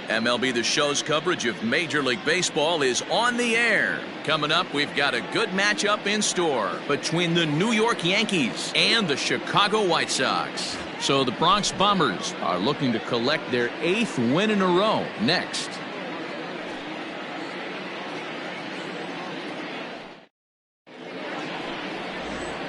MLB The Show's coverage of Major League Baseball is on the air. Coming up, we've got a good matchup in store between the New York Yankees and the Chicago White Sox. So the Bronx Bombers are looking to collect their 8th win in a row next.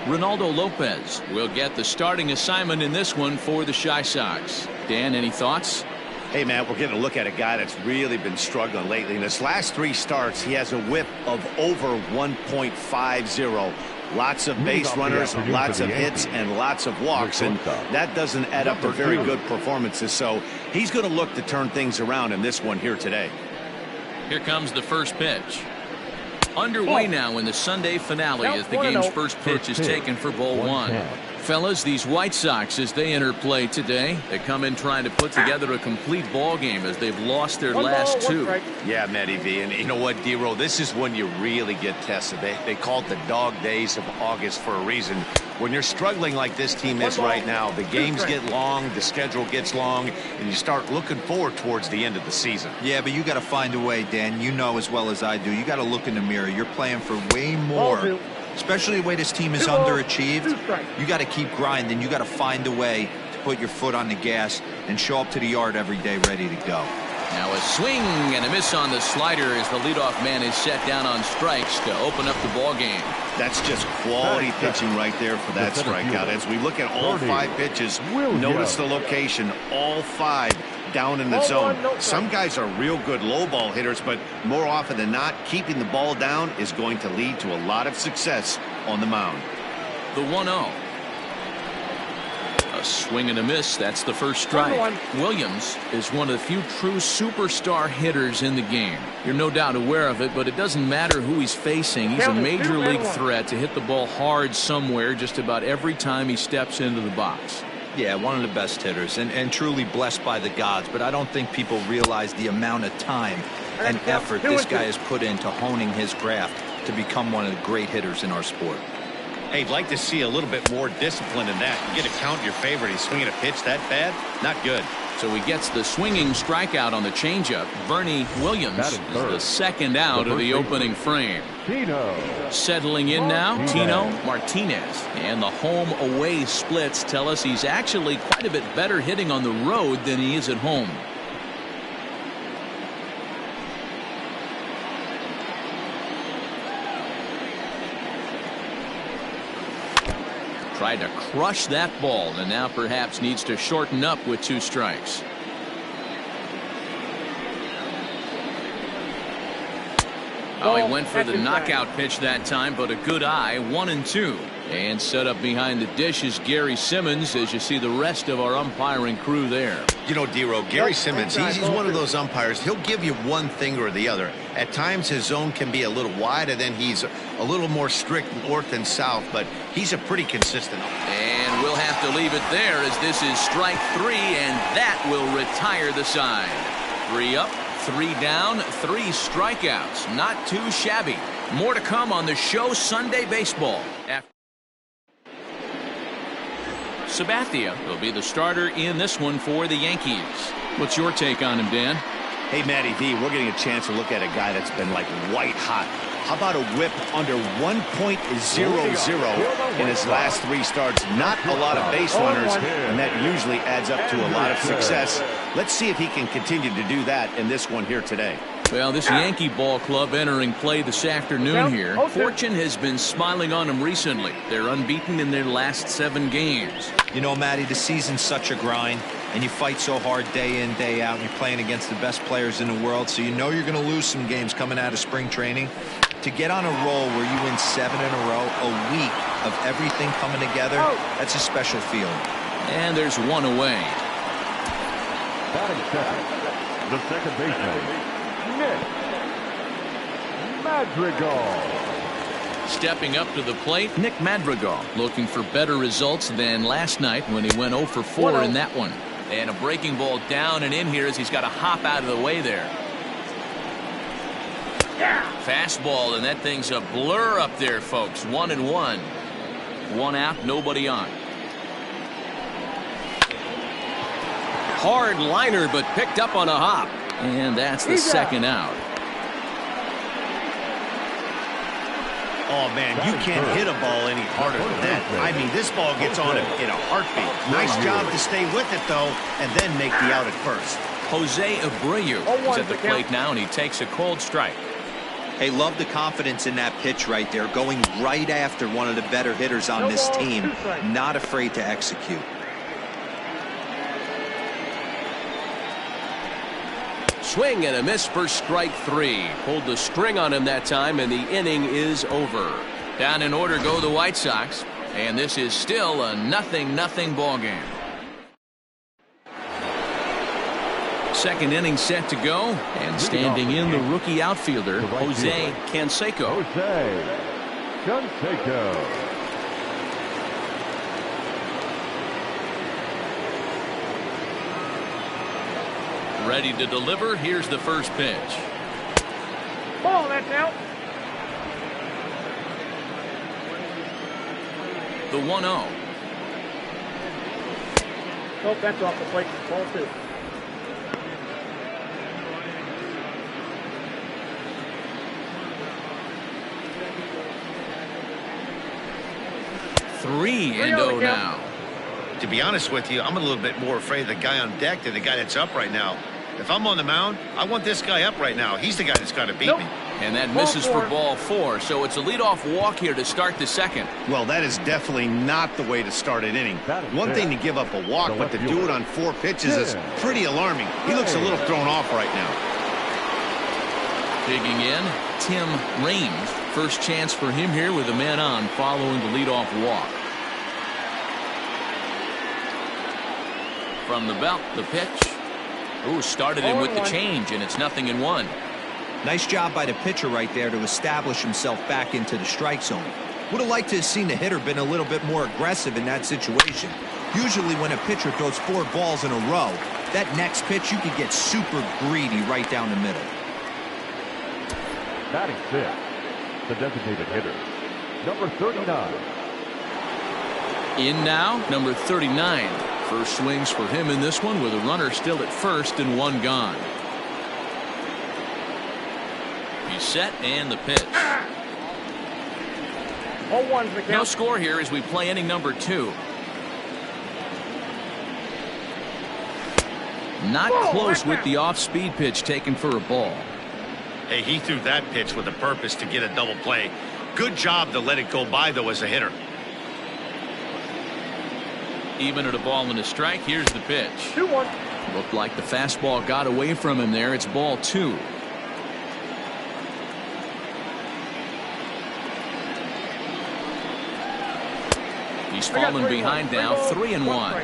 Ronaldo Lopez will get the starting assignment in this one for the Chi Sox. Dan, any thoughts? Hey, man, we're getting a look at a guy that's really been struggling lately. In his last 3 starts, he has a whip of over 1.50. Lots of base runners, lots of hits, and lots of walks, and that doesn't add up to very good performances. So he's going to look to turn things around in this one here today. Here comes the first pitch. Underway now in the Sunday finale as the game's first pitch is taken for ball 1. Fellas, these White Sox, as they enter play today, they come in trying to put together a complete ball game as they've lost their last 2. Yeah, Matty V, and you know what, D-Roll, this is when you really get tested. They call it the dog days of August for a reason. When you're struggling like this team is right now, the games get long, the schedule gets long, and you start looking forward towards the end of the season. Yeah, but you got to find a way, Dan. You know as well as I do. You got to look in the mirror. You're playing for way more. Especially the way this team is underachieved, you got to keep grinding. You got to find a way to put your foot on the gas and show up to the yard every day ready to go. Now a swing and a miss on the slider as the leadoff man is set down on strikes to open up the ball game. That's just quality pitching right there for that strikeout. As we look at all 5 pitches, notice the location, all 5 down in the zone. Some guys are real good low ball hitters, but more often than not, keeping the ball down is going to lead to a lot of success on the mound. The 1-0. A swing and a miss. That's the first strike. Williams is one of the few true superstar hitters in the game. You're no doubt aware of it, but it doesn't matter who he's facing. He's a major league threat to hit the ball hard somewhere just about every time he steps into the box. Yeah, one of the best hitters and truly blessed by the gods, but I don't think people realize the amount of time and effort this guy has put into honing his craft to become one of the great hitters in our sport. Hey, I'd like to see a little bit more discipline in that. You get a count your favorite. He's swinging a pitch that bad? Not good. So he gets the swinging strikeout on the changeup. Bernie Williams is the second out of the opening frame. Settling in now, Tino Martinez. And the home-away splits tell us he's actually quite a bit better hitting on the road than he is at home. Tried to crush that ball and now perhaps needs to shorten up with 2 strikes. Oh, he went for the knockout pitch that time, but a good eye, 1-2. And set up behind the dish is Gary Simmons as you see the rest of our umpiring crew there. You know, D-Row, Gary Simmons, he's one of those umpires. He'll give you one thing or the other. At times his zone can be a little wide, and then he's a little more strict north and south, but he's a pretty consistent umpire. And we'll have to leave it there as this is strike 3, and that will retire the side. 3 up, 3 down, 3 strikeouts. Not too shabby. More to come on the show Sunday Baseball. Sabathia will be the starter in this one for the Yankees. What's your take on him, Dan? Hey, Matty V, we're getting a chance to look at a guy that's been like white hot. How about a whip under 1.00 in his last 3 starts? Not a lot of base runners, and that usually adds up to a lot of success. Let's see if he can continue to do that in this one here today. Well, this Yankee ball club entering play this afternoon here. Fortune has been smiling on them recently. They're unbeaten in their last 7 games. You know, Matty, the season's such a grind, and you fight so hard day in, day out, and you're playing against the best players in the world, so you know you're going to lose some games coming out of spring training. To get on a roll where you win 7 in a row, a week of everything coming together, that's a special feeling. And there's 1 away. Batting second, the second baseman, Nick Madrigal. Stepping up to the plate, Nick Madrigal looking for better results than last night when he went 0 for 4 in that one. And a breaking ball down and in here as he's got to hop out of the way there. Fastball, and that thing's a blur up there, folks. 1-1. 1 out, nobody on. Hard liner, but picked up on a hop. And that's the second out. Oh, man, you can't hit a ball any harder than that. I mean, this ball gets on him in a heartbeat. Nice job to stay with it, though, and then make the out at first. Jose Abreu is at the plate now, and he takes a cold strike. Hey, love the confidence in that pitch right there, going right after one of the better hitters on this team, not afraid to execute. Swing and a miss for strike 3. Pulled the string on him that time, and the inning is over. Down in order go the White Sox, and this is still a 0-0 ball game. Second inning set to go, and standing in the rookie outfielder, Jose Canseco. Ready to deliver. Here's the first pitch. Ball, that's out. The 1-0. Oh, that's off the plate. Ball 2. Three and 0 now. To be honest with you, I'm a little bit more afraid of the guy on deck than the guy that's up right now. If I'm on the mound, I want this guy up right now. He's the guy that's got to beat me. And that misses for ball 4, so it's a leadoff walk here to start the second. Well, that is definitely not the way to start an inning. One thing to give up a walk, but to do it on 4 pitches is pretty alarming. He looks a little thrown off right now. Digging in, Tim Raines. First chance for him here with a man on following the leadoff walk. From the belt, the pitch. Ooh, started him with the change, and it's 0-1. Nice job by the pitcher right there to establish himself back into the strike zone. Would have liked to have seen the hitter been a little bit more aggressive in that situation. Usually when a pitcher throws 4 balls in a row, that next pitch you could get super greedy right down the middle. Batting 5th, the designated hitter, number 39. In now, number 39. First swings for him in this one with a runner still at first and 1 gone. He's set and the pitch. 0-1's the count. No score here as we play inning number 2. Not close with the off-speed pitch taken for a ball. Hey, he threw that pitch with a purpose to get a double play. Good job to let it go by, though, as a hitter. Even at a ball and a strike, here's the pitch. 2-1. Looked like the fastball got away from him there. It's ball 2. He's fallen behind now, 3-1.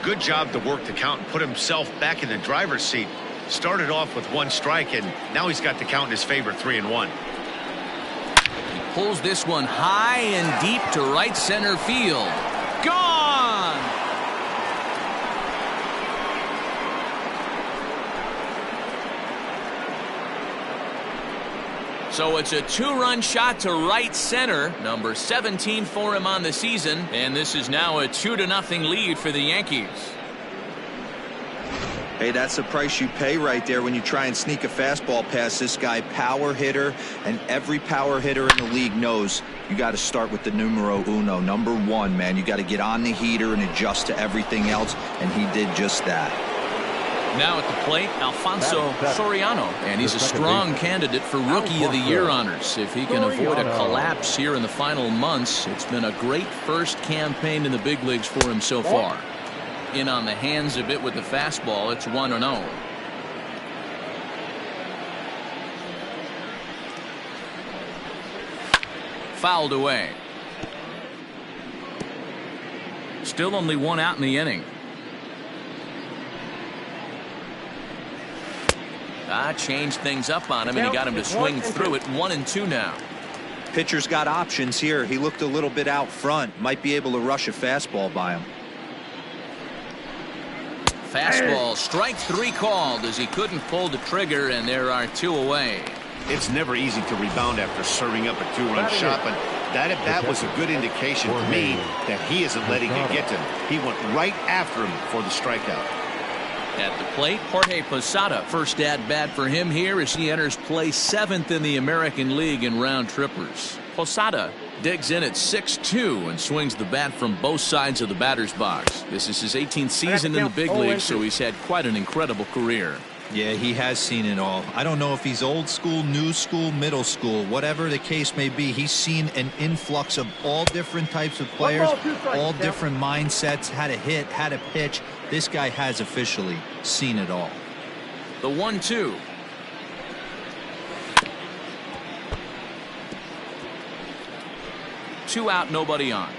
Good job to work the count and put himself back in the driver's seat. Started off with 1 strike, and now he's got the count in his favor, 3-1. He pulls this one high and deep to right center field. Gone! So it's a 2-run shot to right center, number 17 for him on the season, and this is now a 2-0 lead for the Yankees. Hey, that's the price you pay right there when you try and sneak a fastball past this guy. Power hitter, and every power hitter in the league knows you got to start with the numero uno, number 1, man. You got to get on the heater and adjust to everything else, and he did just that. Now at the plate, Alfonso Soriano, and he's a strong candidate for Rookie of the Year honors. If he can avoid a collapse here in the final months, it's been a great first campaign in the big leagues for him so far. In on the hands a bit with the fastball, it's 1-0. Fouled away. Still only 1 out in the inning. Changed things up on him, and he got him to swing through it. 1-2 now. Pitcher's got options here. He looked a little bit out front. Might be able to rush a fastball by him. Fastball, strike 3 called as he couldn't pull the trigger, and there are 2 away. It's never easy to rebound after serving up a 2-run shot, but that at-bat was a good indication to me that he isn't letting it get to him. He went right after him for the strikeout. At the plate, Jorge Posada. First at bat for him here as he enters play 7th in the American League in round trippers. Posada digs in at 6-2 and swings the bat from both sides of the batter's box. This is his 18th season in the big leagues, so he's had quite an incredible career. Yeah, he has seen it all. I don't know if he's old school, new school, middle school, whatever the case may be. He's seen an influx of all different types of players, all different mindsets, how to hit, how to pitch. This guy has officially seen it all. The 1-2. Two out, nobody on.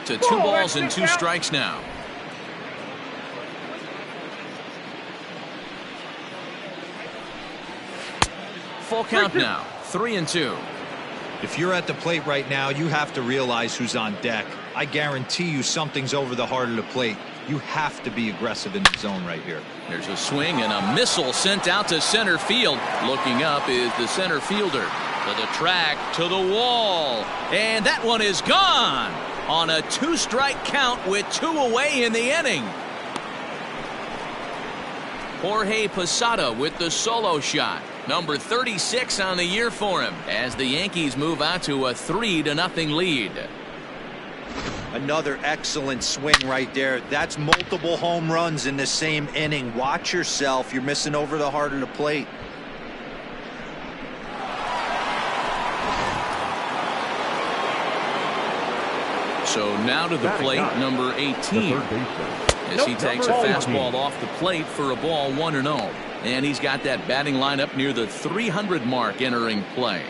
To 2 balls and 2 strikes now. Full count now. 3-2. If you're at the plate right now, you have to realize who's on deck. I guarantee you something's over the heart of the plate. You have to be aggressive in the zone right here. There's a swing and a missile sent out to center field. Looking up is the center fielder. To the track, to the wall. And that one is gone on a 2-strike count with 2 away in the inning. Jorge Posada with the solo shot. Number 36 on the year for him as the Yankees move out to a 3-0 lead. Another excellent swing right there. That's multiple home runs in the same inning. Watch yourself. You're missing over the heart of the plate. So now to the plate, number 18. As he takes a fastball off the plate for a ball 1-0. And he's got that batting lineup near the 300 mark entering play.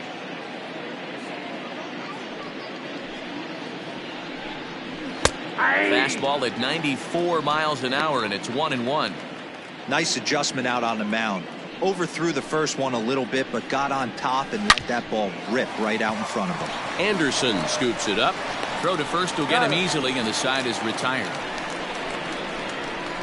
Fastball at 94 miles an hour, and it's 1-1. Nice adjustment out on the mound. Overthrew the first one a little bit, but got on top and let that ball rip right out in front of him. Anderson scoops it up. Throw to first will get him easily, and the side is retired.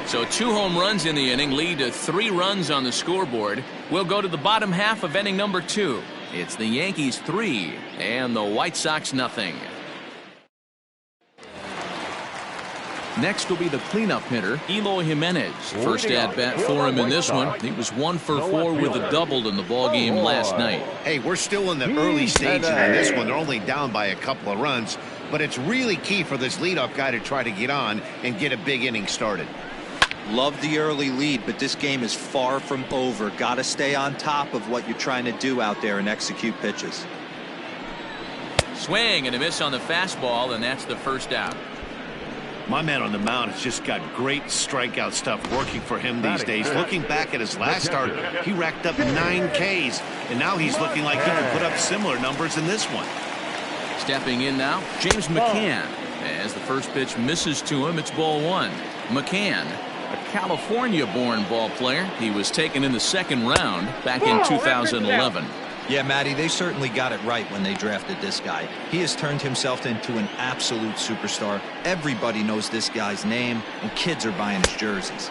So 2 home runs in the inning lead to 3 runs on the scoreboard. We'll go to the bottom half of inning number 2. It's the Yankees 3 and the White Sox nothing. Next will be the cleanup hitter, Eloy Jimenez. First at bat for him in this one. He was 1 for 4 with a double in the ballgame last night. Hey, we're still in the early stages in this one. They're only down by a couple of runs, but it's really key for this leadoff guy to try to get on and get a big inning started. Love the early lead, but this game is far from over. Got to stay on top of what you're trying to do out there and execute pitches. Swing and a miss on the fastball, and that's the first out. My man on the mound has just got great strikeout stuff working for him these days. Looking back at his last start, he racked up 9 Ks, and now he's looking like he can put up similar numbers in this one. Stepping in now, James McCann. As the first pitch misses to him, it's ball 1. McCann, a California-born ball player. He was taken in the 2nd round back in 2011. Yeah, Matty, they certainly got it right when they drafted this guy. He has turned himself into an absolute superstar. Everybody knows this guy's name, and kids are buying his jerseys.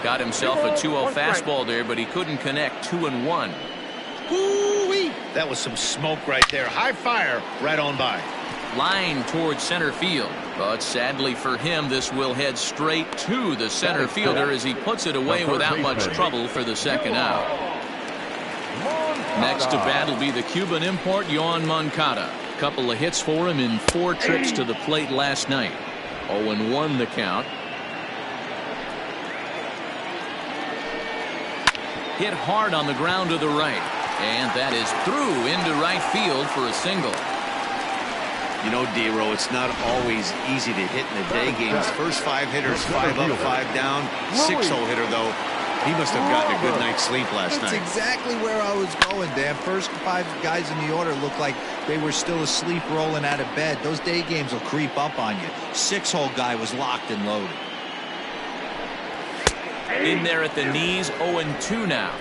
Got himself a 2-0 fastball there, but he couldn't connect. 2-1. Ooh-wee. That was some smoke right there. High fire right on by. Line towards center field, but sadly for him, this will head straight to the center fielder as he puts it away without much trouble for the 2nd out. Next to bat will be the Cuban import Yoan Moncada. Couple of hits for him in 4 trips to the plate last night. 0-1 the count. Hit hard on the ground to the right, and that is through into right field for a single. You know, D-Row, it's not always easy to hit in the day games. First 5 hitters, 5 up, 5 down. 6-0 hitter, though. He must have gotten a good night's sleep last night. That's exactly where I was going, Dan. First 5 guys in the order looked like they were still asleep rolling out of bed. Those day games will creep up on you. 6-hole guy was locked and loaded. In there at the knees, 0-2 now.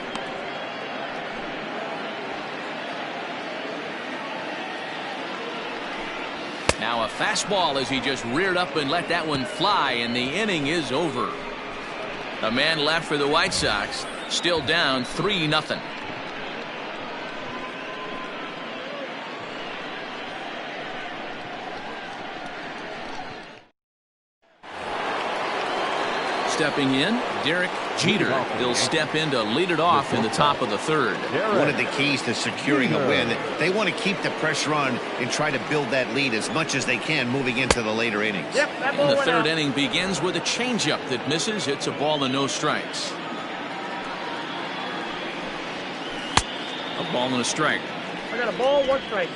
Now a fastball as he just reared up and let that one fly, and the inning is over. A man left for the White Sox, still down 3-0. stepping in, Derek Jeter. He'll step in to lead it off in the top of the third. One of the keys to securing a win, they want to keep the pressure on and try to build that lead as much as they can moving into the later innings. And the third inning begins with a changeup that misses. It's a ball and no strikes. A ball and a strike. I got a ball, 1 strike.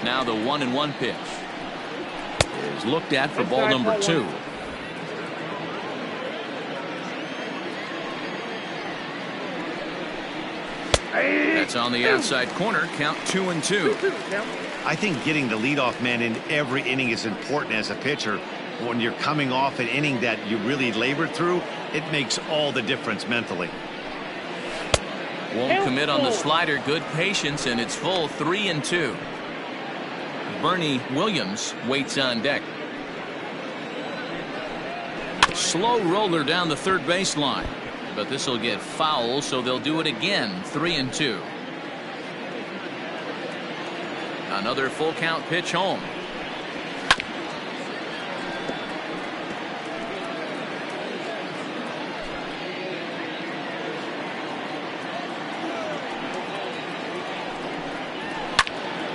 Now the 1-1 pitch is looked at for ball number 2. That's on the outside corner. Count 2-2. I think getting the leadoff man in every inning is important as a pitcher. When you're coming off an inning that you really labored through, it makes all the difference mentally. Won't commit on the slider. Good patience, and it's full 3-2. Bernie Williams waits on deck. Slow roller down the third baseline, but this will get foul, so they'll do it again. 3-2. Another full count pitch home.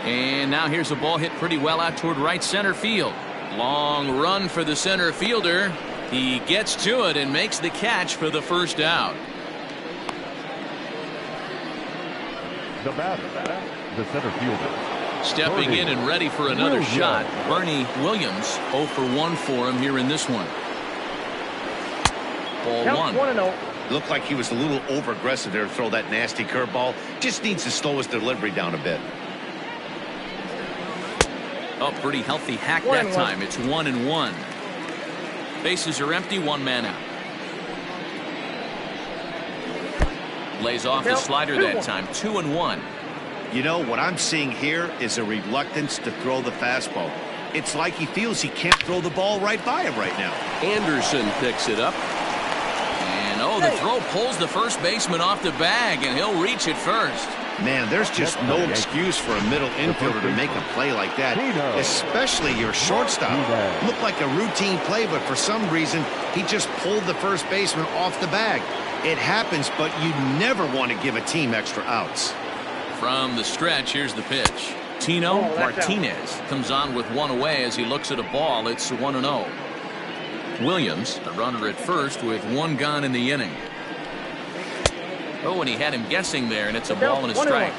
And now here's a ball hit pretty well out toward right center field. Long run for the center fielder. He gets to it and makes the catch for the first out. The batter, the center fielder. Stepping in and ready for another shot. Bernie Williams, 0 for 1 for him here in this one. Ball 1. 1-0. Looked like he was a little over aggressive there to throw that nasty curveball. Just needs to slow his delivery down a bit. Oh, pretty healthy hack that time. It's 1-1. Bases are empty, 1 man out. Lays off the slider that time. 2-1. You know, what I'm seeing here is a reluctance to throw the fastball. It's like he feels he can't throw the ball right by him right now. Anderson picks it up. And oh, the throw pulls the first baseman off the bag, and he'll reach it first. Man, there's just no excuse for a middle infielder to make a play like that, especially your shortstop. Looked like a routine play, but for some reason, he just pulled the first baseman off the bag. It happens, but you never want to give a team extra outs. From the stretch, here's the pitch. Tino Martinez comes on with 1 away as he looks at a ball. It's 1-0. Williams, the runner at first, with 1 gone in the inning. Oh, and he had him guessing there, and it's a ball and a strike.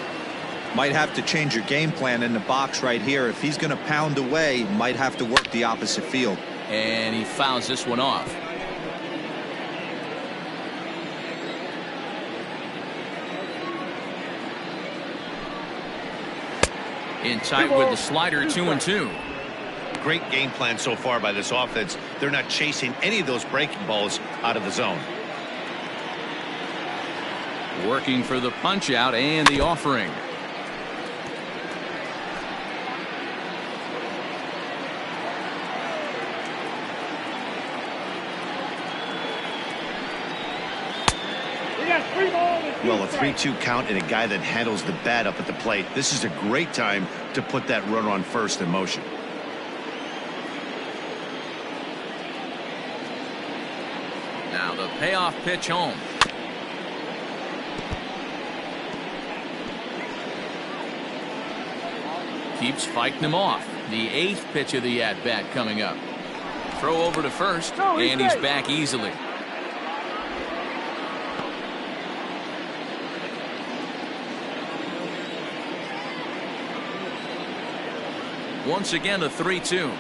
Might have to change your game plan in the box right here. If he's going to pound away, might have to work the opposite field. And he fouls this one off. In tight with the slider, 2-2. Great game plan so far by this offense. They're not chasing any of those breaking balls out of the zone. Working for the punch out and the offering. Well, a 3-2 count and a guy that handles the bat up at the plate. This is a great time to put that runner on first in motion. Now the payoff pitch home. Keeps fighting him off. The 8th pitch of the at-bat coming up. Throw over to first, and he's back easily. Once again, a 3-2.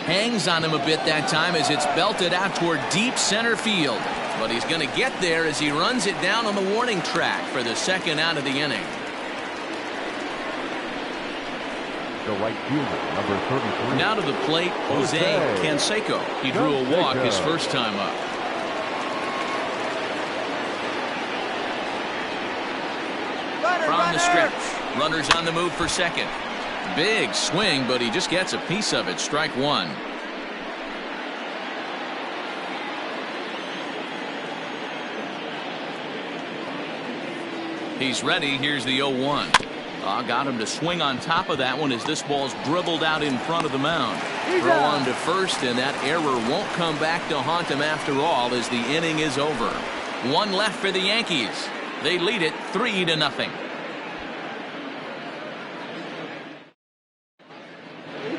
Hangs on him a bit that time as it's belted out toward deep center field. But he's going to get there as he runs it down on the warning track for the 2nd out of the inning. The right fielder, number 33. Now to the plate, Jose Canseco. He drew a walk his first time up. From the stretch, runners on the move for second. Big swing, but he just gets a piece of it. Strike 1. He's ready. Here's the 0-1. Got him to swing on top of that one as this ball's dribbled out in front of the mound. Throw on to first, and that error won't come back to haunt him after all as the inning is over. One left for the Yankees. They lead it 3-0.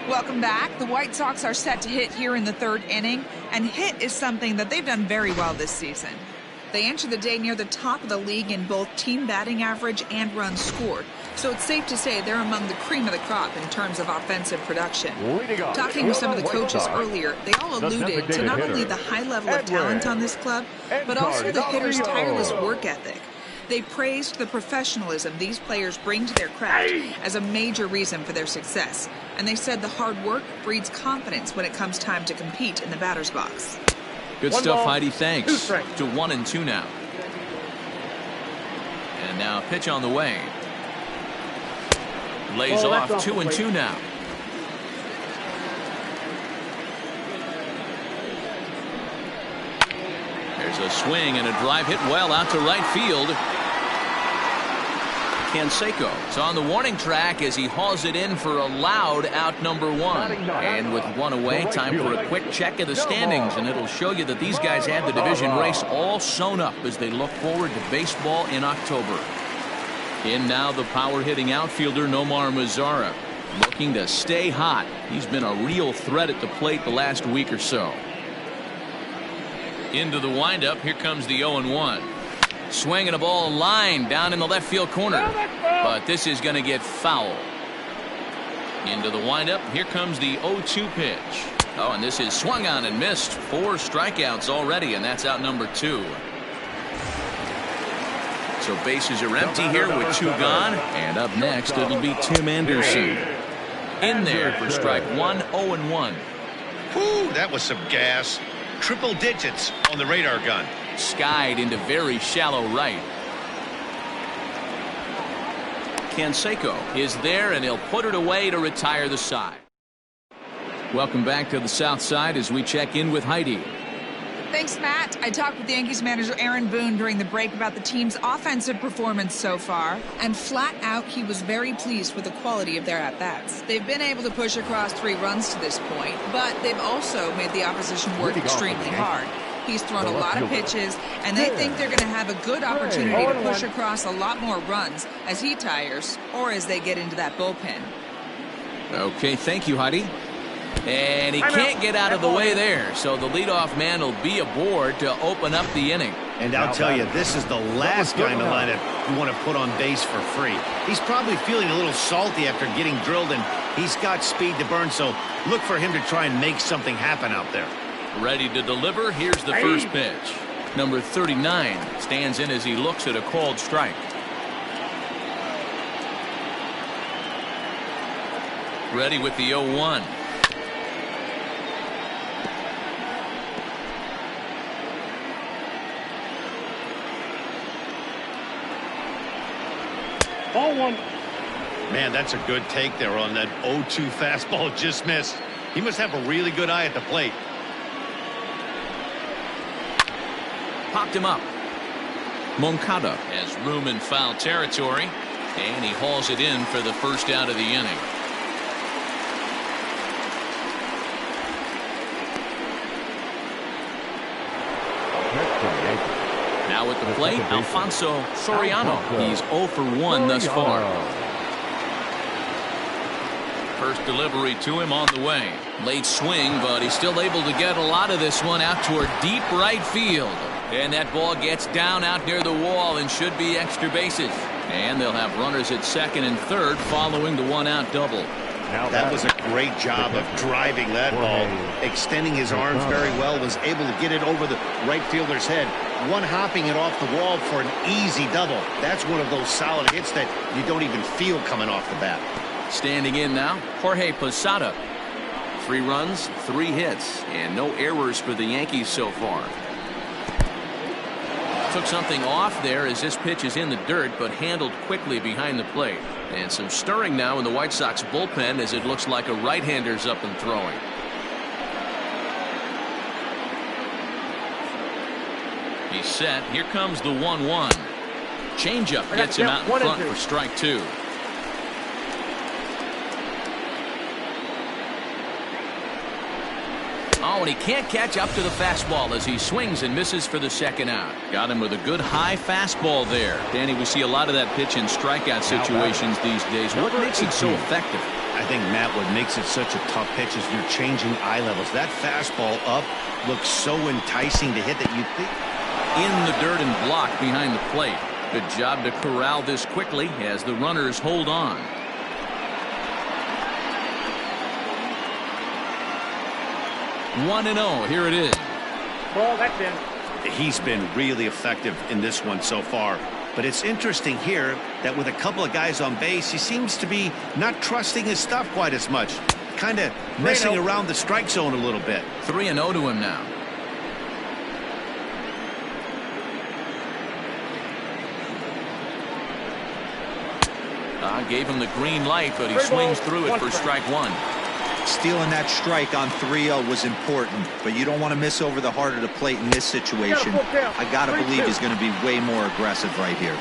Welcome back. The White Sox are set to hit here in the third inning, and hit is something that they've done very well this season. They enter the day near the top of the league in both team batting average and runs scored, so it's safe to say they're among the cream of the crop in terms of offensive production. Talking with some of the coaches earlier, they all alluded to not only the high level of talent on this club, but also the hitters' tireless work ethic. They praised the professionalism these players bring to their craft as a major reason for their success, and they said the hard work breeds confidence when it comes time to compete in the batter's box. Good stuff, Heidi. Thanks. To 1-2 now. And now pitch on the way. Lays off 2-2 now. There's a swing and a drive hit well out to right field. Canseco is on the warning track as he hauls it in for a loud out number 1. And with one away, time for a quick check of the standings, and it'll show you that these guys had the division race all sewn up as they look forward to baseball in October. In now the power-hitting outfielder Nomar Mazara, looking to stay hot. He's been a real threat at the plate the last week or so. Into the windup, here comes the 0-1. Swinging a ball line down in the left field corner, but this is going to get foul. Into the windup, here comes the 0-2 pitch. Oh, and this is swung on and missed. 4 strikeouts already, and that's out number 2. So bases are empty here with 2 gone, and up next it'll be Tim Anderson. In there for strike 1, 0-1. Whew, that was some gas. Triple digits on the radar gun. Skied into very shallow right. Canseco is there, and he'll put it away to retire the side. Welcome back to the South Side as we check in with Heidi. Thanks, Matt. I talked with Yankees manager Aaron Boone during the break about the team's offensive performance so far, and flat out he was very pleased with the quality of their at-bats. They've been able to push across 3 runs to this point, but they've also made the opposition work extremely hard. He's thrown a lot of pitches, and they think they're going to have a good opportunity to push across a lot more runs as he tires or as they get into that bullpen. Okay, thank you, Heidi. And he can't get out of the way there, so the leadoff man will be aboard to open up the inning. And I'll tell you, this is the last guy in the lineup you want to put on base for free. He's probably feeling a little salty after getting drilled, and he's got speed to burn, so look for him to try and make something happen out there. Ready to deliver. Here's the first pitch. Number 39 stands in as he looks at a called strike. Ready with the 0-1. Ball 1. Man, that's a good take there on that 0-2 fastball. Just missed. He must have a really good eye at the plate. Popped him up. Moncada has room in foul territory, and he hauls it in for the first out of the inning. Now at the plate, Alfonso Soriano. He's 0 for 1 thus far. First delivery to him on the way. Late swing, but he's still able to get a lot of this one out toward deep right field. And that ball gets down out near the wall and should be extra bases. And they'll have runners at second and third following the 1-out double. That was a great job of driving that ball. Extending his arms very well. Was able to get it over the right fielder's head. One-hopping it off the wall for an easy double. That's one of those solid hits that you don't even feel coming off the bat. Standing in now, Jorge Posada. 3 runs, 3 hits, and no errors for the Yankees so far. Took something off there as this pitch is in the dirt, but handled quickly behind the plate. And some stirring now in the White Sox bullpen as it looks like a right-hander's up and throwing. He's set. Here comes the 1-1. Changeup gets him out in front for strike 2. Oh, and he can't catch up to the fastball as he swings and misses for the second out. Got him with a good high fastball there. Danny, we see a lot of that pitch in strikeout situations these days. What makes it so effective? I think, Matt, what makes it such a tough pitch is you're changing eye levels. That fastball up looks so enticing to hit that you think. In the dirt and blocked behind the plate. Good job to corral this quickly as the runners hold on. 1-0. Here it is. Ball, that's in. He's been really effective in this one so far. But it's interesting here that with a couple of guys on base, he seems to be not trusting his stuff quite as much. Kind of messing around the strike zone a little bit. 3-0 to him now. Gave him the green light, but he swings through it for strike 1. Stealing that strike on 3-0 was important, but you don't want to miss over the heart of the plate in this situation. I got to believe he's going to be way more aggressive right here.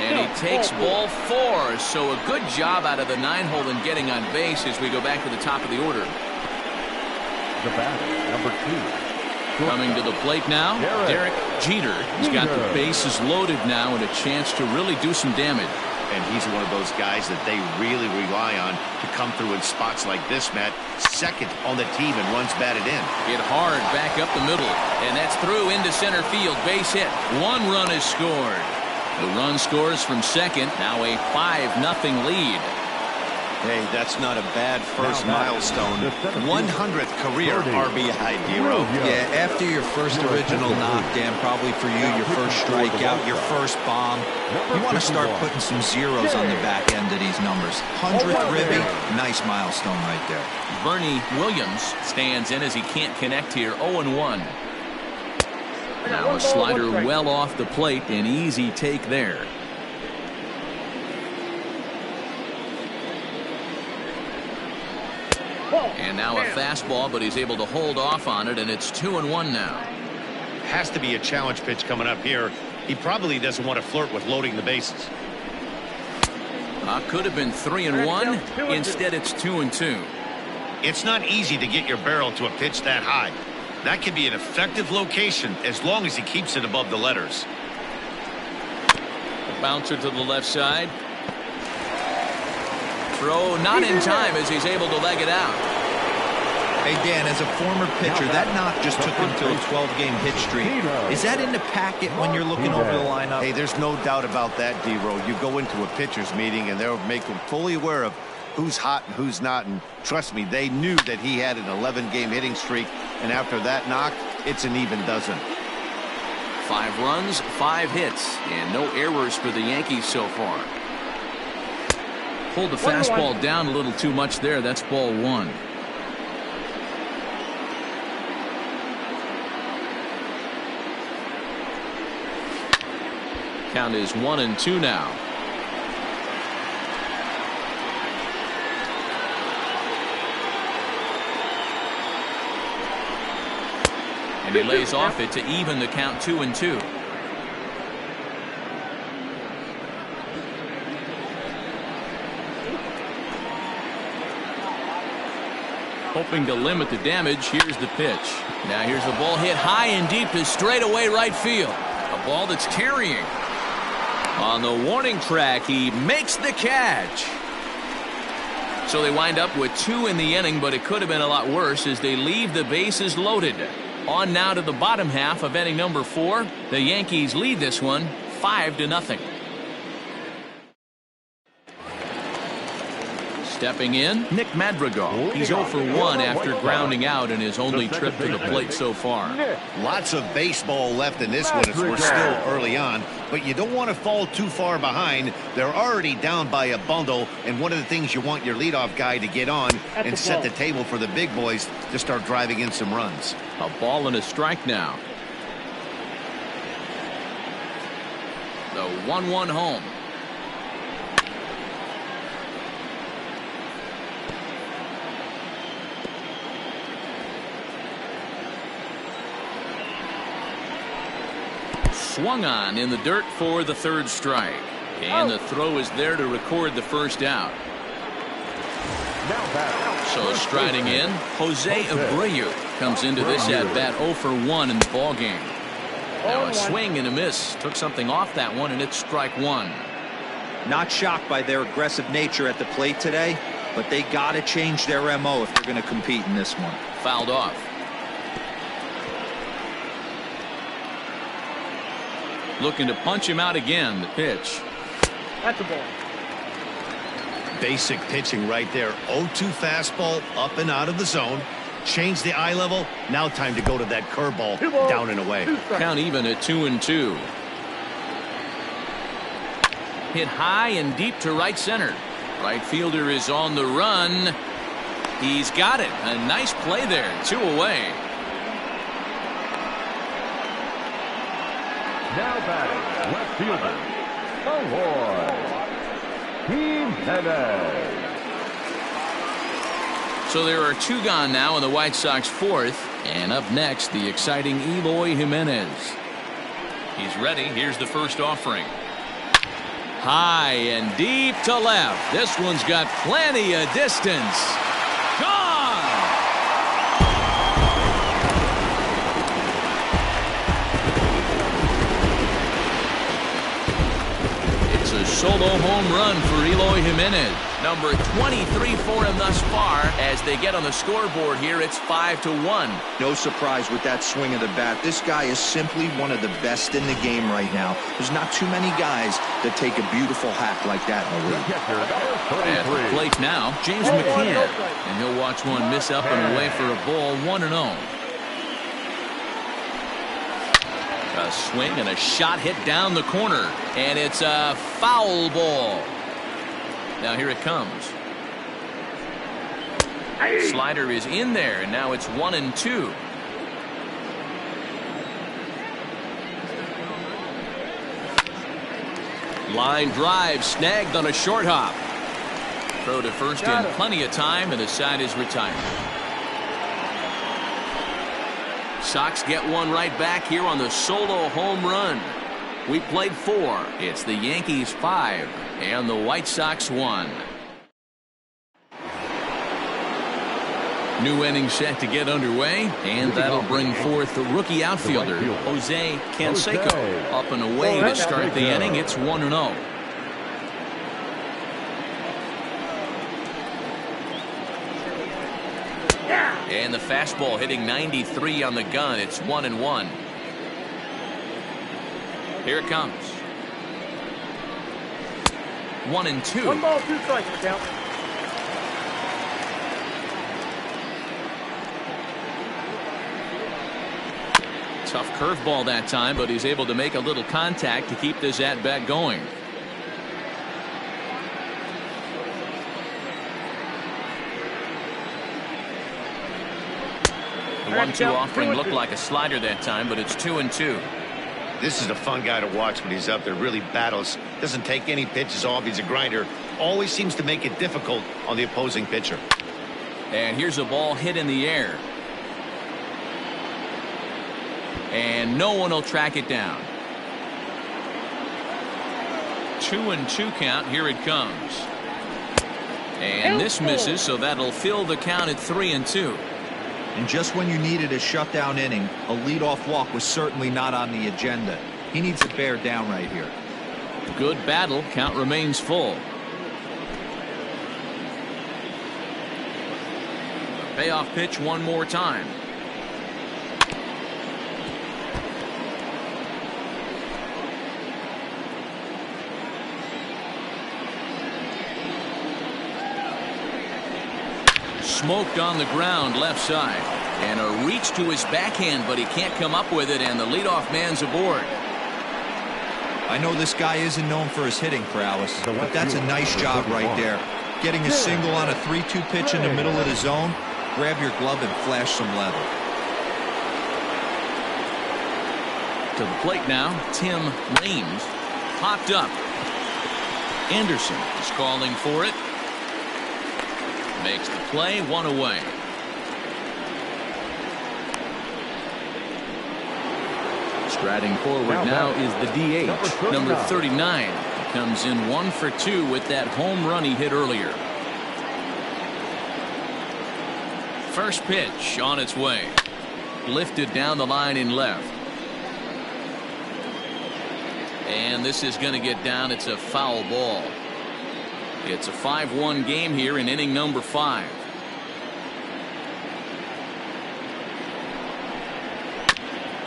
And he takes ball 4, so a good job out of the 9-hole in getting on base as we go back to the top of the order. The batter, number 2. Coming to the plate now, Derek Jeter. He's got the bases loaded now and a chance to really do some damage. And he's one of those guys that they really rely on to come through in spots like this, Matt. Second on the team and runs batted in. Hit hard back up the middle, and that's through into center field. Base hit. 1 run is scored. The run scores from second. Now a 5-0 lead. Hey, that's not a bad first milestone. 100th career RBI, Dero. Yeah, after your first original knock, Dan, probably for you, your first strikeout, your first bomb, you want to start putting some zeros on the back end of these numbers. 100th ribby, nice milestone right there. Bernie Williams stands in as he can't connect here. 0-1. Now a slider well off the plate, an easy take there. And now a fastball, but he's able to hold off on it, and it's 2-1 now. Has to be a challenge pitch coming up here. He probably doesn't want to flirt with loading the bases. Could have been 3-1. Instead, it's 2-2. It's not easy to get your barrel to a pitch that high. That can be an effective location as long as he keeps it above the letters. Bouncer to the left side. Throw not in time as he's able to leg it out. Hey, Dan, as a former pitcher, that knock just took him to a 12-game hit streak. Is that in the packet when you're looking over the lineup? Hey, there's no doubt about that, Dero. You go into a pitcher's meeting, and they'll make them fully aware of who's hot and who's not. And trust me, they knew that he had an 11-game hitting streak. And after that knock, it's an even dozen. 5 runs, 5 hits, and no errors for the Yankees so far. Pulled the fastball down a little too much there. That's ball 1. Count is 1-2 now. And he lays off it to even the count 2-2. Hoping to limit the damage. Here's the pitch. Now here's the ball hit high and deep to straightaway right field. A ball that's carrying. On the warning track, he makes the catch. So they wind up with 2 in the inning, but it could have been a lot worse as they leave the bases loaded. On now to the bottom half of inning number 4. The Yankees lead this one 5-0. Stepping in, Nick Madrigal. He's 0 for 1 after grounding out in his only trip to the plate so far. Lots of baseball left in this one as we're still early on, but you don't want to fall too far behind. They're already down by a bundle, and one of the things you want your leadoff guy to get on and set the table for the big boys to start driving in some runs. A ball and a strike now. The 1-1 home. swung on in the dirt for the third strike. And the throw is there to record the first out. So striding in, Jose Abreu comes into this at bat 0 for 1 in the ball game. Now a swing and a miss. Took something off that one, and it's strike one. Not shocked by their aggressive nature at the plate today, but they got to change their MO if they're going to compete in this one. Fouled off. Looking to punch him out again. The pitch. That's a ball. Basic pitching right there. 0-2 fastball up and out of the zone. Change the eye level. Now time to go to that curveball down and away. Count even at 2-2. Hit high and deep to right center. Right fielder is on the run. He's got it. A nice play there. 2 away. Now batting, left fielder, Jimenez. So there are 2 gone now in the White Sox fourth. And up next, the exciting Eloy Jimenez. He's ready. Here's the first offering. High and deep to left. This one's got plenty of distance. Gone! It's a solo home run for Eloy Jimenez. Number 23 for him thus far. As they get on the scoreboard here, it's 5-1. No surprise with that swing of the bat. This guy is simply one of the best in the game right now. There's not too many guys that take a beautiful hack like that in the league. At the plate now, James McCann. And he'll watch one miss up and away for a ball, 1-0. A swing and a shot hit down the corner. And it's a foul ball. Now here it comes. Slider is in there, and now it's 1-2. Line drive snagged on a short hop. Throw to first in plenty of time, and the side is retired. Sox get one right back here on the solo home run. We played 4. It's the Yankees 5 and the White Sox 1. New inning set to get underway, and that'll bring forth the rookie outfielder Jose Canseco. Up and away to start the inning. It's 1-0. And the fastball hitting 93 on the gun. It's 1-1. Here it comes. 1-2. 1 ball, 2 strikes for count. Tough curveball that time, but he's able to make a little contact to keep this at-bat going. The 1-2 offering looked like a slider that time, but it's 2-2. This is a fun guy to watch when he's up there. Really battles. Doesn't take any pitches off. He's a grinder. Always seems to make it difficult on the opposing pitcher. And here's a ball hit in the air. And no one will track it down. 2-2 count. Here it comes. And this misses, so that'll fill the count at 3-2. And just when you needed a shutdown inning, a leadoff walk was certainly not on the agenda. He needs to bear down right here. Good battle. Count remains full. A payoff pitch one more time. Smoked on the ground left side. And a reach to his backhand, but he can't come up with it, and the leadoff man's aboard. I know this guy isn't known for his hitting prowess, but that's a nice job right there. Getting a single on a 3-2 pitch in the middle of the zone. Grab your glove and flash some leather. To the plate now, Tim Raines. Popped up. Anderson is calling for it. Makes the play, 1 away. Striding forward now is the DH, number 39. Comes in 1 for 2 with that home run he hit earlier. First pitch on its way. Lifted down the line in left. And this is going to get down. It's a foul ball. It's a 5-1 game here in inning number 5.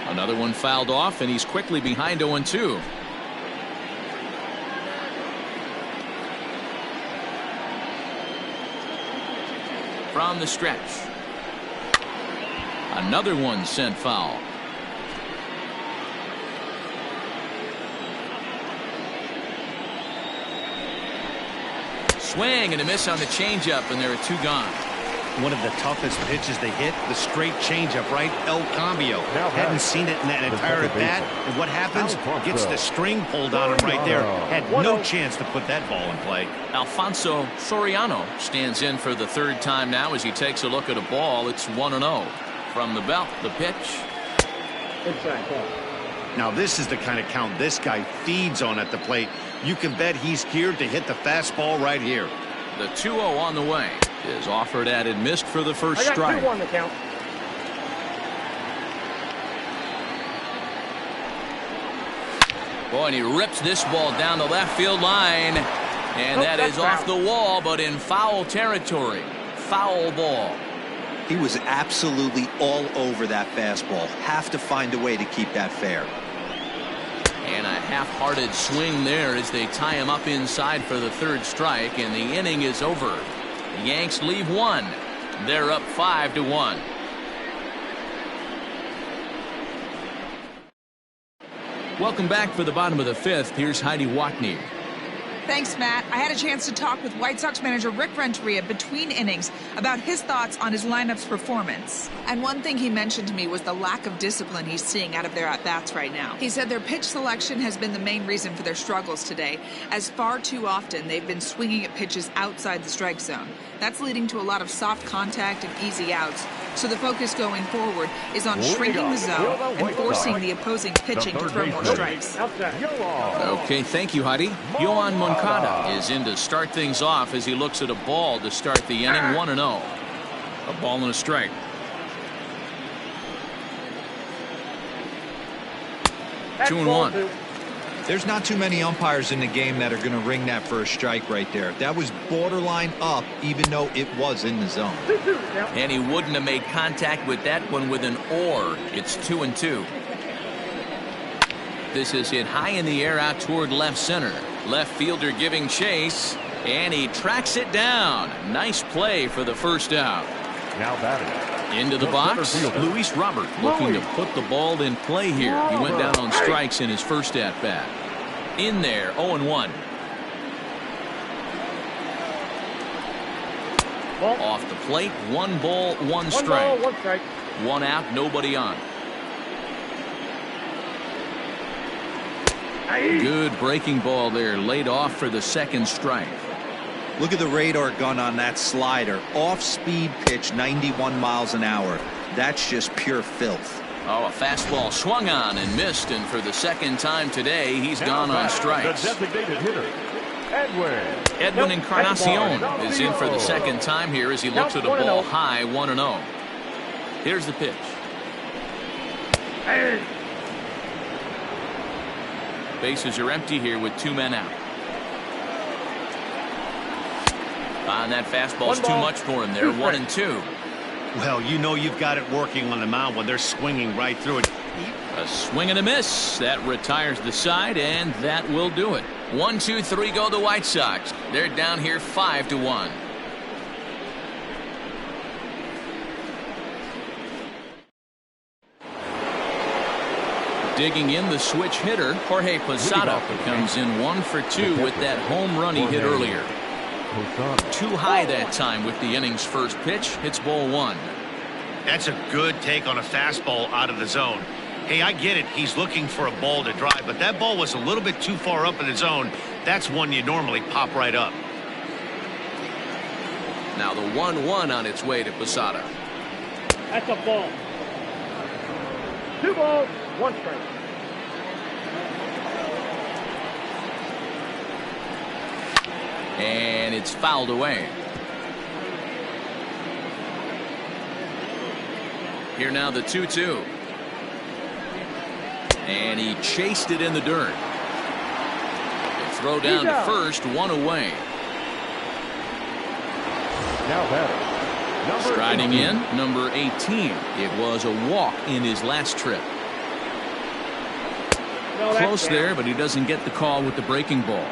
Another one fouled off, and he's quickly behind 0-2. From the stretch. Another one sent foul. Swing and a miss on the changeup, and there are 2 gone. One of the toughest pitches they hit, the straight changeup, right? El Cambio. Hadn't seen it in that entire at bat. And what happens? Gets the string pulled on him right there. Had no chance to put that ball in play. Alfonso Soriano stands in for the 3rd time now as he takes a look at a ball. It's 1-0. From the belt, the pitch. Now this is the kind of count this guy feeds on at the plate. You can bet he's geared to hit the fastball right here. The 2-0 on the way is offered at and missed for the first strike. 2-1 the count. Boy, and he rips this ball down the left field line. And that is off the wall, but in foul territory. Foul ball. He was absolutely all over that fastball. Have to find a way to keep that fair. And a half-hearted swing there as they tie him up inside for the 3rd strike, and the inning is over. The Yanks leave 1. They're up 5-1. Welcome back for the bottom of the 5th. Here's Heidi Watney. Thanks, Matt. I had a chance to talk with White Sox manager Rick Renteria between innings about his thoughts on his lineup's performance. And one thing he mentioned to me was the lack of discipline he's seeing out of their at-bats right now. He said their pitch selection has been the main reason for their struggles today, as far too often they've been swinging at pitches outside the strike zone. That's leading to a lot of soft contact and easy outs. So the focus going forward is on shrinking the zone and forcing the opposing pitching to throw more strikes. Okay, thank you, Heidi. Yohan Moncada is in to start things off as he looks at a ball to start the inning. 1-0. A ball and a strike. Two and one. There's not too many umpires in the game that are going to ring that first strike right there. That was borderline up, even though it was in the zone. And he wouldn't have made contact with that one with an or. It's 2-2. This is hit high in the air out toward left center. Left fielder giving chase, and he tracks it down. Nice play for the first out. Now batting. Into the box, Luis Robert looking to put the ball in play here. He went down on strikes in his first at-bat. In there, 0-1. Off the plate, 1 ball, 1 strike. 1 out, nobody on. Good breaking ball there, laid off for the 2nd strike. Look at the radar gun on that slider. Off-speed pitch, 91 miles an hour. That's just pure filth. Oh, a fastball swung on and missed, and for the 2nd time today, he's gone on strikes. The designated hitter, Edwin Encarnacion is in for the 2nd time here as he looks at a ball high, 1-0. Here's the pitch. Bases are empty here with 2 men out. And that fastball's too much for him there. 1-2. Well, you know you've got it working on the mound when they're swinging right through it. A swing and a miss. That retires the side, and that will do it. 1, 2, 3 go the White Sox. They're down here 5-1. Digging in the switch hitter, Jorge Posada comes in 1 for 2 with that home run he hit earlier. Too high that time with the inning's first pitch. Hits ball 1. That's a good take on a fastball out of the zone. Hey, I get it. He's looking for a ball to drive, but that ball was a little bit too far up in the zone. That's one you normally pop right up. Now the 1-1 on its way to Posada. That's a ball. 2 balls, 1 strike. And it's fouled away. Here now the 2-2. And he chased it in the dirt. The throw down to first, one away. Now batter. Striding in, number 18. It was a walk in his last trip. Close there, but he doesn't get the call with the breaking ball.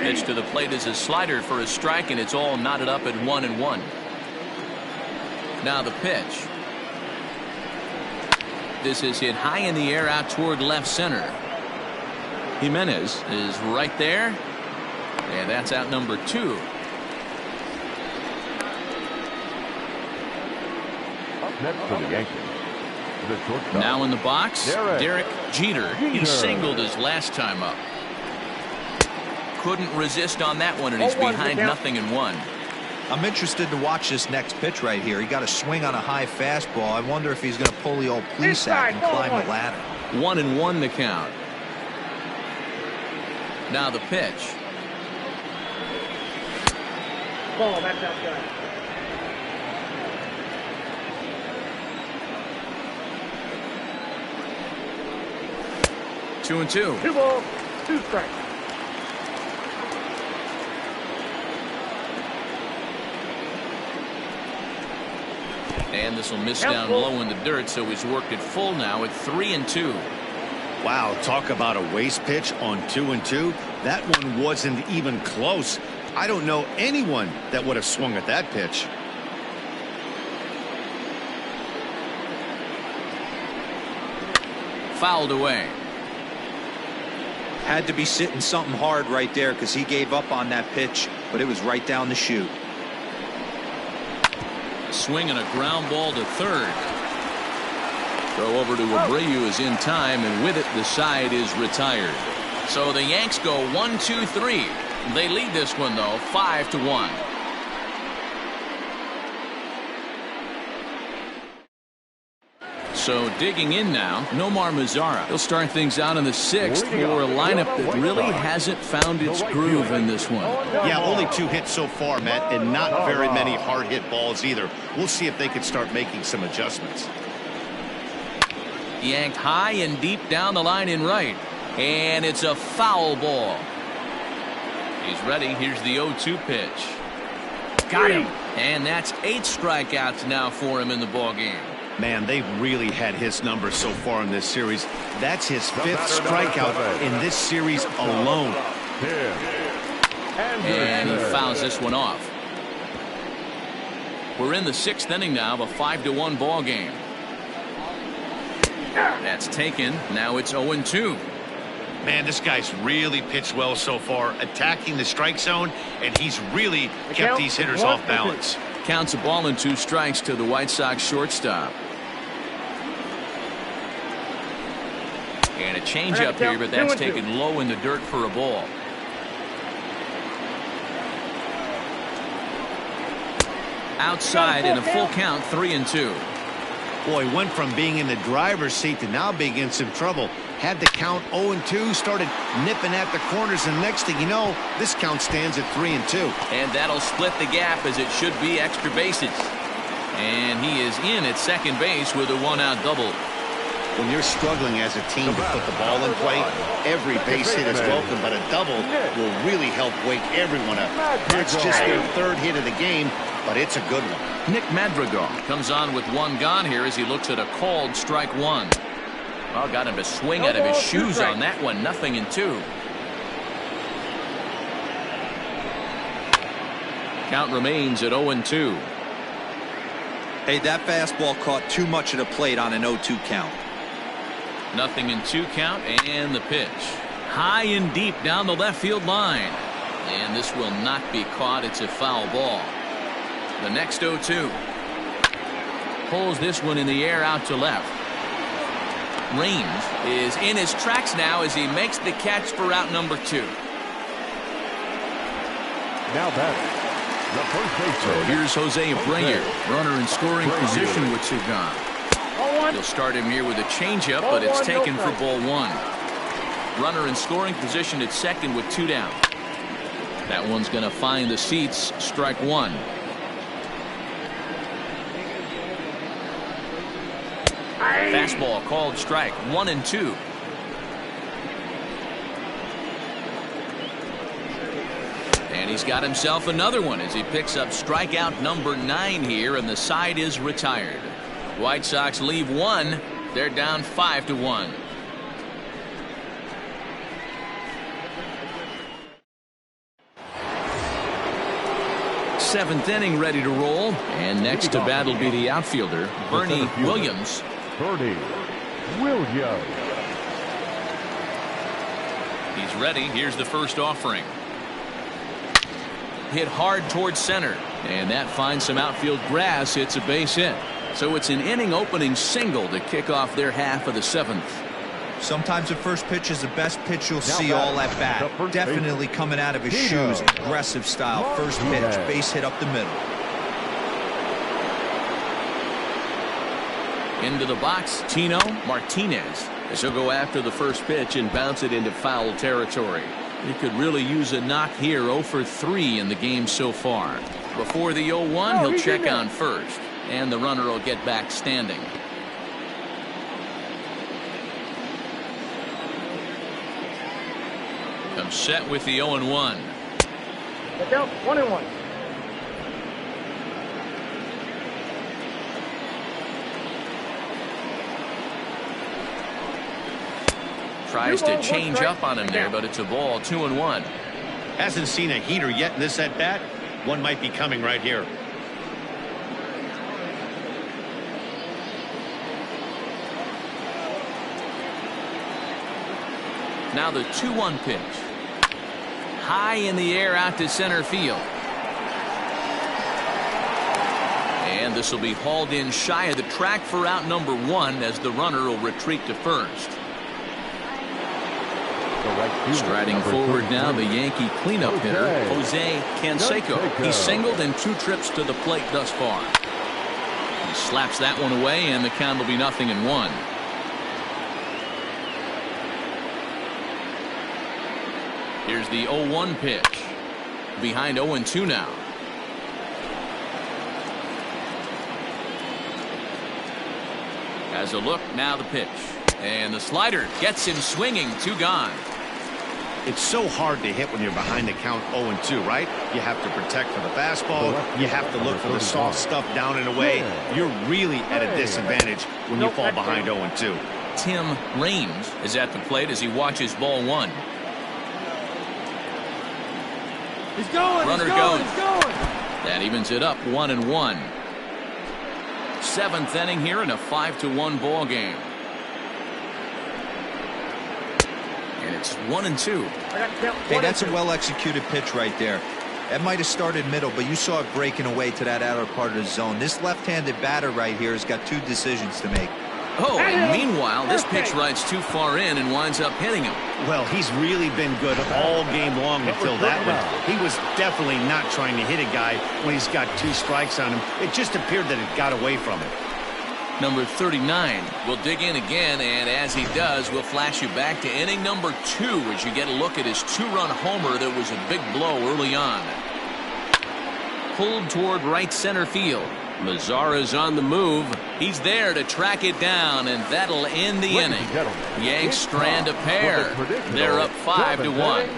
Pitch to the plate is a slider for a strike, and it's all knotted up at 1-1. Now the pitch. This is hit high in the air out toward left center. Jimenez is right there, and that's out number 2. Up next for the Yankees, the shortstop. Now in the box, Derek Jeter. He singled his last time up. Couldn't resist on that one, and he's behind 0-1. I'm interested to watch this next pitch right here. He got a swing on a high fastball. I wonder if he's going to pull the old police act and climb the ladder. 1-1 the count. Now the pitch. Ball, that's outside. Two and two. 2 balls, 2 strikes. And this will miss down low in the dirt, so he's worked it full now at 3-2. Wow, talk about a waste pitch on 2-2. That one wasn't even close. I don't know anyone that would have swung at that pitch. Fouled away. Had to be sitting something hard right there because he gave up on that pitch, but it was right down the chute. Swing and a ground ball to third. Throw over to Abreu is in time, and with it the side is retired. So the Yanks go 1-2-3. They lead this one though 5-1. So digging in now, Nomar Mazara. He'll start things out in the 6th for a lineup that really hasn't found its groove in this one. Yeah, only 2 hits so far, Matt, and not very many hard hit balls either. We'll see if they can start making some adjustments. Yanked high and deep down the line in right, and it's a foul ball. He's ready. Here's the 0-2 pitch. Got him, and that's 8 strikeouts now for him in the ball game. Man, they've really had his number so far in this series. That's his 5th strikeout in this series alone. And he fouls this one off. We're in the 6th inning now of a 5-1 ball game. That's taken. Now it's 0-2. Man, this guy's really pitched well so far, attacking the strike zone, and he's really kept these hitters off balance. Counts a ball and 2 strikes to the White Sox shortstop. And a changeup here, but that's taken low in the dirt for a ball. Outside in a full count, 3-2. Boy, went from being in the driver's seat to now being in some trouble. Had the count 0-2, started nipping at the corners, and next thing you know, this count stands at 3-2. And that'll split the gap, as it should be extra bases. And he is in at second base with a 1-out double. When you're struggling as a team to put the ball in play, every base hit is welcome, but a double will really help wake everyone up. That's just their 3rd hit of the game, but it's a good one. Nick Madrigal comes on with 1 gone here as he looks at a called strike 1. Well, got him to swing out of his shoes on that one. 0-2. Count remains at 0-2. Hey, that fastball caught too much of the plate on an 0-2 count. 0-2 count, and the pitch. High and deep down the left field line. And this will not be caught. It's a foul ball. The next 0-2. Pulls this one in the air out to left. Range is in his tracks now as he makes the catch for out number 2. Now batting, the first baseman. So here's Jose Abreu, runner in scoring position with 2 gone. He'll start him here with a changeup, but it's taken for ball one. Runner in scoring position at second with 2 down. That one's going to find the seats. Strike one. Fastball called strike. 1-2. And he's got himself another one as he picks up strikeout number 9 here, and the side is retired. White Sox leave one. They're down 5-1. Seventh inning ready to roll, and next to bat will be the outfielder Bernie Williams. Bernie Williams. He's ready. Here's the first offering. Hit hard towards center, and that finds some outfield grass. It's a base hit. So it's an inning opening single to kick off their half of the 7th. Sometimes the first pitch is the best pitch you'll see all at bat. Definitely coming out of his shoes. Aggressive style. First pitch. Base hit up the middle. Into the box, Tino Martinez, as he'll go after the first pitch and bounce it into foul territory. He could really use a knock here. 0 for 3 in the game so far. Before the 0-1, he'll check on first, and the runner will get back standing. Comes set with the 0-1. Look out, 1-1. Tries to change up on him there, but it's a ball. 2-1. Hasn't seen a heater yet in this at bat. One might be coming right here. Now the 2-1 pitch. High in the air out to center field. And this will be hauled in shy of the track for out number 1 as the runner will retreat to first. Striding forward now, the Yankee cleanup hitter, Jose Canseco. He's singled in 2 trips to the plate thus far. He slaps that one away, and the count will be 0-1. Here's the 0-1 pitch. Behind 0-2 now. Has a look, now the pitch. And the slider gets him swinging. 2 gone. It's so hard to hit when you're behind the count 0-2, right? You have to protect for the fastball. You have to look for the soft stuff down and away. You're really at a disadvantage when you fall behind 0-2. Tim Raines is at the plate as he watches ball 1. He's going. Runner goes. That evens it up. 1-1. 7th inning here in a 5-1 ball game. And it's 1-2. Hey, that's a well-executed pitch right there. That might have started middle, but you saw it breaking away to that outer part of the zone. This left-handed batter right here has got 2 decisions to make. Oh, and meanwhile, this pitch rides too far in and winds up hitting him. Well, he's really been good all game long until that one. He was definitely not trying to hit a guy when he's got 2 strikes on him. It just appeared that it got away from him. Number 39 will dig in again, and as he does, we'll flash you back to inning number 2 as you get a look at his 2-run homer that was a big blow early on. Pulled toward right center field. Mazara's on the move. He's there to track it down, and that'll end the inning. Yanks strand a pair. They're up 5-1.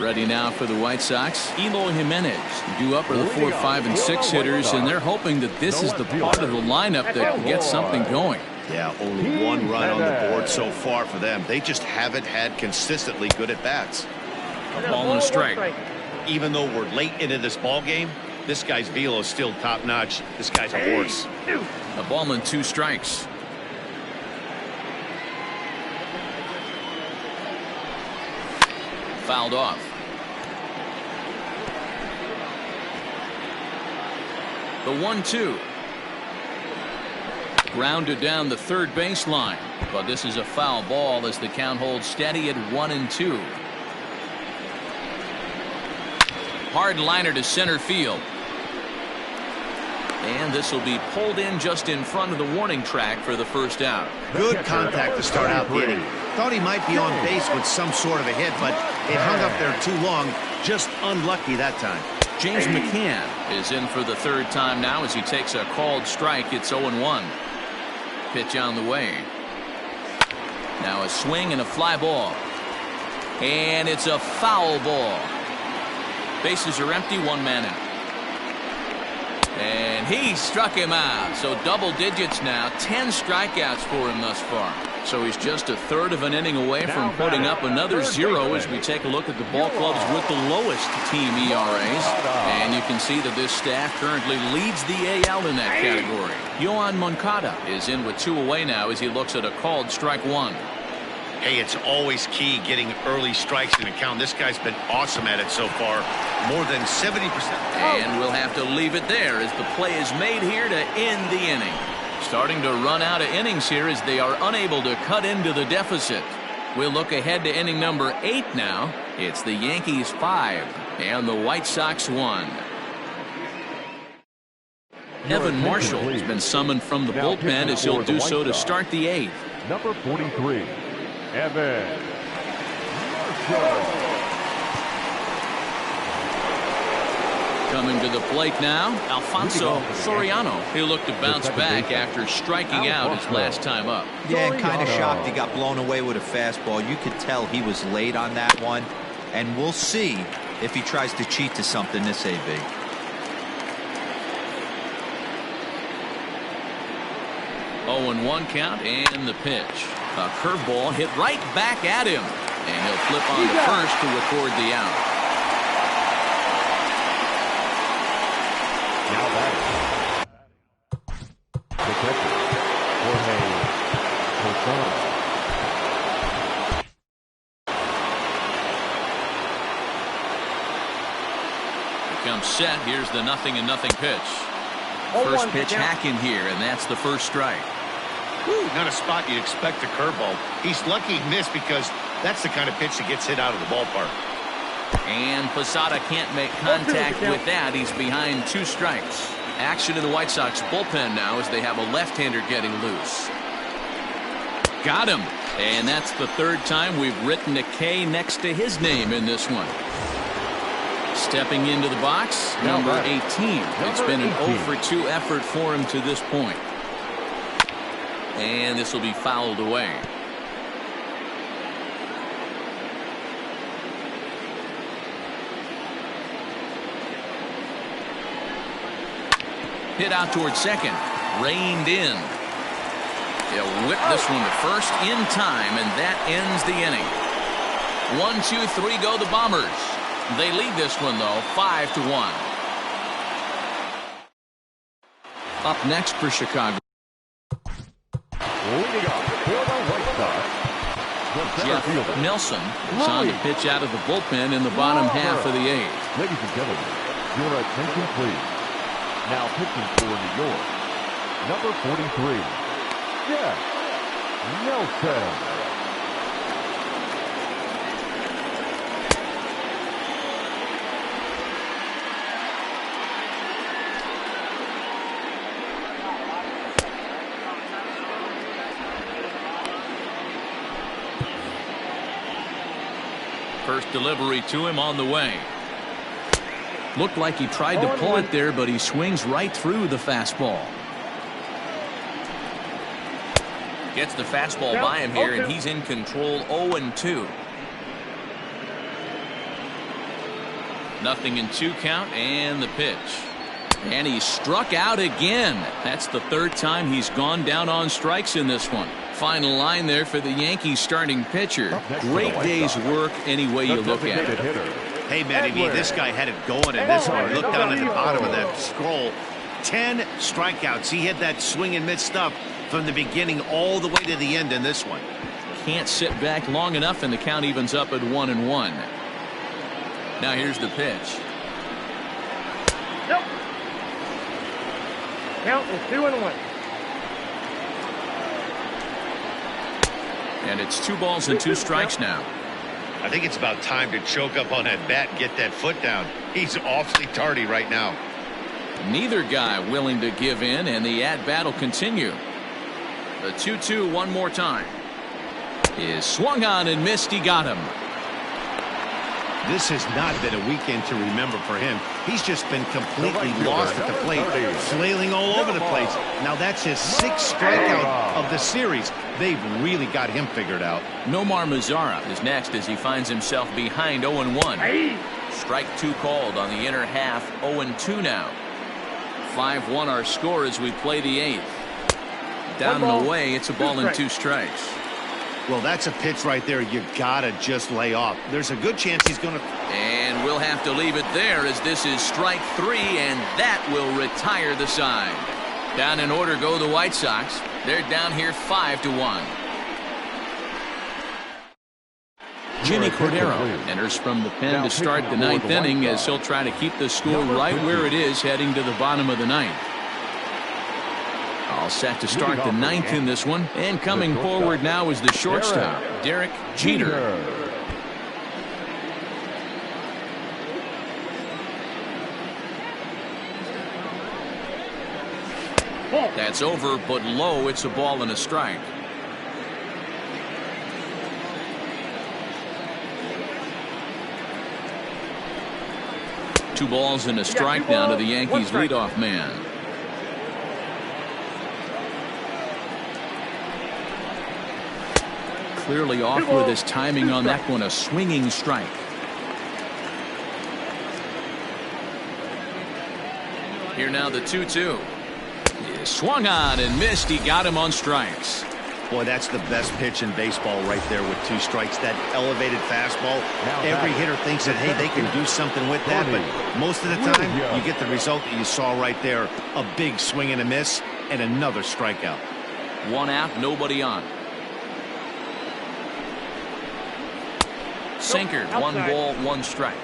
Ready now for the White Sox. Eloy Jimenez. Due up are the 4, 5, and 6 hitters, and they're hoping that this is the part of the lineup that can get something going. Yeah, only 1 run on the board so far for them. They just haven't had consistently good at-bats. A ball and a strike. Even though we're late into this ball game, this guy's velo is still top-notch. This guy's a horse. A ball and 2 strikes. Fouled off. The 1-2. Grounded down the third baseline, but this is a foul ball as the count holds steady at 1-2. Hard liner to center field. And this will be pulled in just in front of the warning track for the first out. Good contact to start out the inning. Thought he might be on base with some sort of a hit, but it hung up there too long. Just unlucky that time. James McCann is in for the third time now as he takes a called strike. It's 0-1. Pitch on the way. Now a swing and a fly ball. And it's a foul ball. Bases are empty, 1 man out. And he struck him out. So double digits now. 10 strikeouts for him thus far. So he's just a third of an inning away from putting up another 0 as we take a look at the ball clubs with the lowest team ERAs. And you can see that this staff currently leads the AL in that category. Yohan Moncada is in with 2 away now as he looks at a called strike 1. Hey, it's always key getting early strikes in a count. This guy's been awesome at it so far. More than 70%. And we'll have to leave it there as the play is made here to end the inning. Starting to run out of innings here as they are unable to cut into the deficit. We'll look ahead to inning number 8 now. It's the Yankees 5 and the White Sox 1. Evan Marshall has been summoned from the bullpen as he'll do so to start the 8th. Number 43, Evan Marshall. Coming to the plate now, Alfonso Soriano. He'll look to bounce back after striking out his last time up. Yeah, kind of shocked he got blown away with a fastball. You could tell he was late on that one. And we'll see if he tries to cheat to something this AB. 0-1 count and the pitch. A curveball hit right back at him. And he'll flip on to first to record the out. Now batting. The catcher, Jorge Posada. Comes set. Here's the 0-0 pitch. First pitch hack in here, and that's the first strike. Not a spot you'd expect a curveball. He's lucky he missed because that's the kind of pitch that gets hit out of the ballpark. And Posada can't make contact with that. He's behind 2 strikes. Action in the White Sox bullpen now as they have a left-hander getting loose. Got him. And that's the 3rd time we've written a K next to his name in this one. Stepping into the box, number 18. It's been an 0-for-2 effort for him to this point. And this will be fouled away. Hit out towards second. Reined in. He'll whip this one to first in time, and that ends the inning. 1-2-3 go the Bombers. They lead this one, though, 5-1. Up next for Chicago. Leading up for the White Sox, Jeff Nelson is on the pitch out of the bullpen in the bottom half of the 8th. Ladies and gentlemen, your attention please. Now pitching for New York, number 43, Jeff Nelson. First delivery to him on the way. Looked like he tried to pull it there, but he swings right through the fastball. Gets the fastball by him here, and he's in control. 0-2. 0-2 count, and the pitch. And he struck out again. That's the 3rd time he's gone down on strikes in this one. Final line there for the Yankees starting pitcher. Great day's work any way you look at it. Hey, Matty B, this guy had it going in this one. Look down at the bottom of that scroll. 10 strikeouts. He had that swing and miss stuff from the beginning all the way to the end in this one. Can't sit back long enough, and the count evens up at 1-1. Now here's the pitch. Nope. Count is 2-1. And it's 2 balls and 2 strikes now. I think it's about time to choke up on that bat and get that foot down. He's awfully tardy right now. Neither guy willing to give in, and the at-bat will continue. The 2-2 one more time. Is swung on and missed. He got him. This has not been a weekend to remember for him. He's just been completely lost at the plate, flailing all over the place. Now that's his 6th strikeout of the series. They've really got him figured out. Nomar Mazara is next as he finds himself behind 0-1. Strike 2 called on the inner half. 0-2 now. 5-1 our score as we play the 8th. Down and away, it's a ball and 2 strikes. Well, that's a pitch right there. You gotta just lay off. There's a good chance he's gonna. And we'll have to leave it there as this is strike 3, and that will retire the side. Down in order go the White Sox. They're down here 5-1. Jimmy Cordero enters from the pen to start the 9th inning as he'll try to keep the score right where it is heading to the bottom of the 9th. All set to start the 9th in this one, and coming forward now is the shortstop, Derek Jeter. That's over, but low. It's a ball and a strike. Two balls and a strike now to the Yankees leadoff man. Clearly off with his timing on that one, a swinging strike. Here now the 2-2. Swung on and missed. He got him on strikes. Boy, that's the best pitch in baseball right there with 2 strikes. That elevated fastball. Every hitter thinks that, hey, they can do something with that, but most of the time you get the result that you saw right there. A big swing and a miss and another strikeout. 1 out, nobody on. Sinker, 1 ball, 1 strike.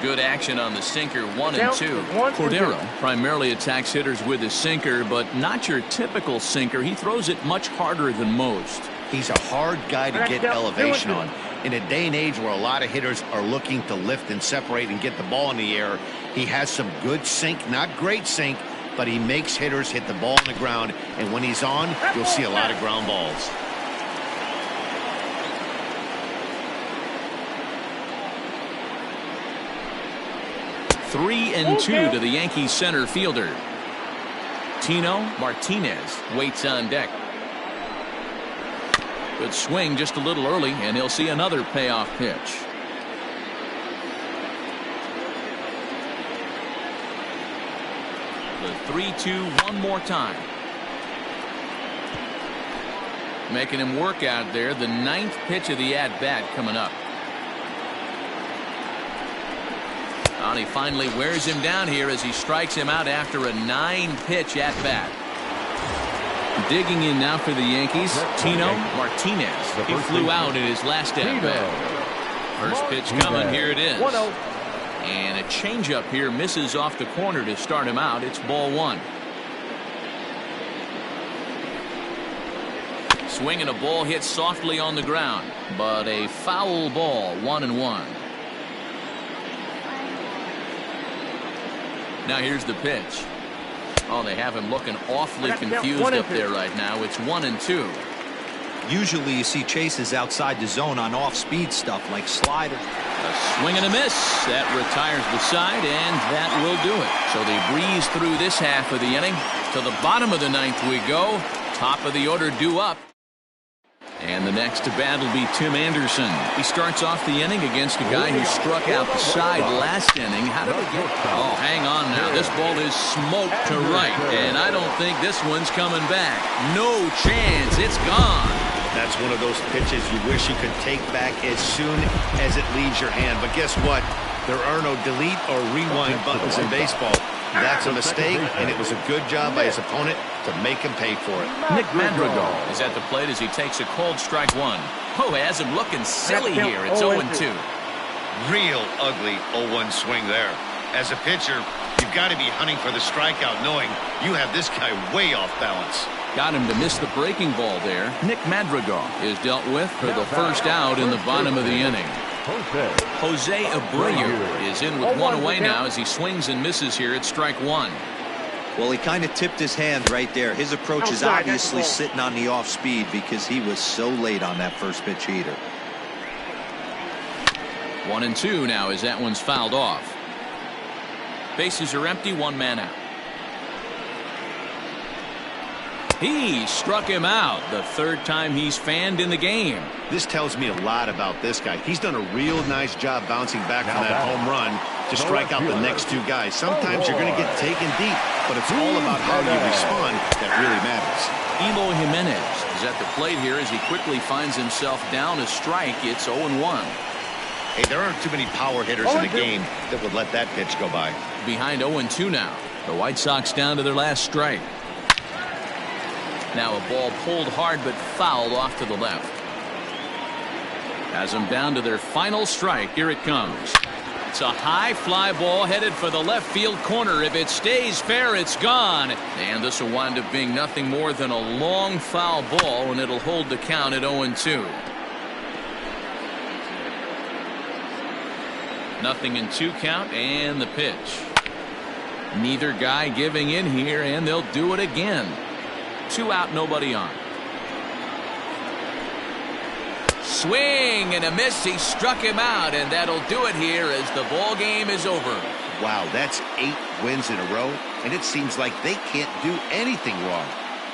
Good action on the sinker, 1-2. Cordero primarily attacks hitters with his sinker, but not your typical sinker. He throws it much harder than most. He's a hard guy to get elevation on. In a day and age where a lot of hitters are looking to lift and separate and get the ball in the air, he has some good sink, not great sink, but he makes hitters hit the ball on the ground, and when he's on, you'll see a lot of ground balls. Three and 2 to the Yankees center fielder. Tino Martinez waits on deck. Good swing just a little early, and he'll see another payoff pitch. The 3-2 one more time. Making him work out there. The 9th pitch of the at-bat coming up. And he finally wears him down here as he strikes him out after a 9-pitch at-bat. Digging in now for the Yankees, Tino Martinez. He flew out in his last at-bat. First pitch coming, here it is. And a changeup here misses off the corner to start him out. It's ball 1. Swinging a ball hit softly on the ground, but a foul ball, 1-1. Now here's the pitch. Oh, they have him looking awfully confused up there right now. It's 1-2. Usually you see chases outside the zone on off-speed stuff like slider. A swing and a miss. That retires the side, and that will do it. So they breeze through this half of the inning. To the bottom of the 9th we go. Top of the order due up. And the next to bat will be Tim Anderson. He starts off the inning against a guy who struck out the side last inning. How did it get? Oh, hang on now. This ball is smoked to right, and I don't think this one's coming back. No chance. It's gone. That's one of those pitches you wish you could take back as soon as it leaves your hand. But guess what? There are no delete or rewind buttons in baseball. That's a mistake, and it was a good job by his opponent to make him pay for it. Nick Madrigal is at the plate as he takes a cold strike 1. Oh, has him looking silly here. It's 0-2. Real ugly 0-1 swing there. As a pitcher, You've got to be hunting for the strikeout, knowing you have this guy way off balance. Got him to miss the breaking ball there. Nick Madrigal is dealt with for the first out in the bottom of the inning. Jose Abreu is in with one away now as he swings and misses here at strike one. Well, he kind of tipped his hand right there. His approach is obviously sitting on the off speed because he was so late on that first pitch heater. 1-2 now as that one's fouled off. Bases are empty, one man out. He struck him out the third time he's fanned in the game. This tells me a lot about this guy. He's done a real nice job bouncing back from that home run to strike out the next two guys. Sometimes you're going to get taken deep, but it's all about how you respond that really matters. Eloy Jimenez is at the plate here as he quickly finds himself down a strike. It's 0-1. Hey, there aren't too many power hitters in the game that would let that pitch go by. Behind 0-2 now. The White Sox down to their last strike. Now a ball pulled hard but fouled off to the left. Has them down to their final strike. Here it comes. It's a high fly ball headed for the left field corner. If it stays fair, it's gone. And this will wind up being nothing more than a long foul ball, and it'll hold the count at 0-2. 0-2 count, and the pitch. Neither guy giving in here, and they'll do it again. 2 out, nobody on. Swing and a miss. He struck him out, and that'll do it here as the ball game is over. Wow, that's 8 wins in a row, and it seems like they can't do anything wrong.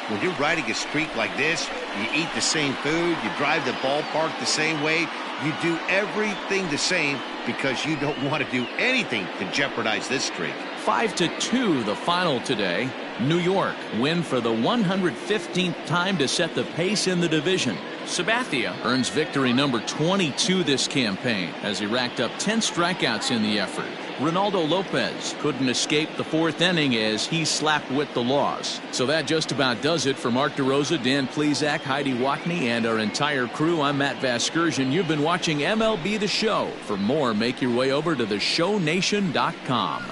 When you're riding a streak like this, you eat the same food, you drive the ballpark the same way, you do everything the same because you don't want to do anything to jeopardize this streak. 5-2 the final today. New York win for the 115th time to set the pace in the division. Sabathia earns victory number 22 this campaign as he racked up 10 strikeouts in the effort. Ronaldo Lopez couldn't escape the 4th inning as he slapped with the loss. So that just about does it for Mark DeRosa, Dan Plesac, Heidi Watney, and our entire crew. I'm Matt Vasgersian. You've been watching MLB The Show. For more, make your way over to theshownation.com.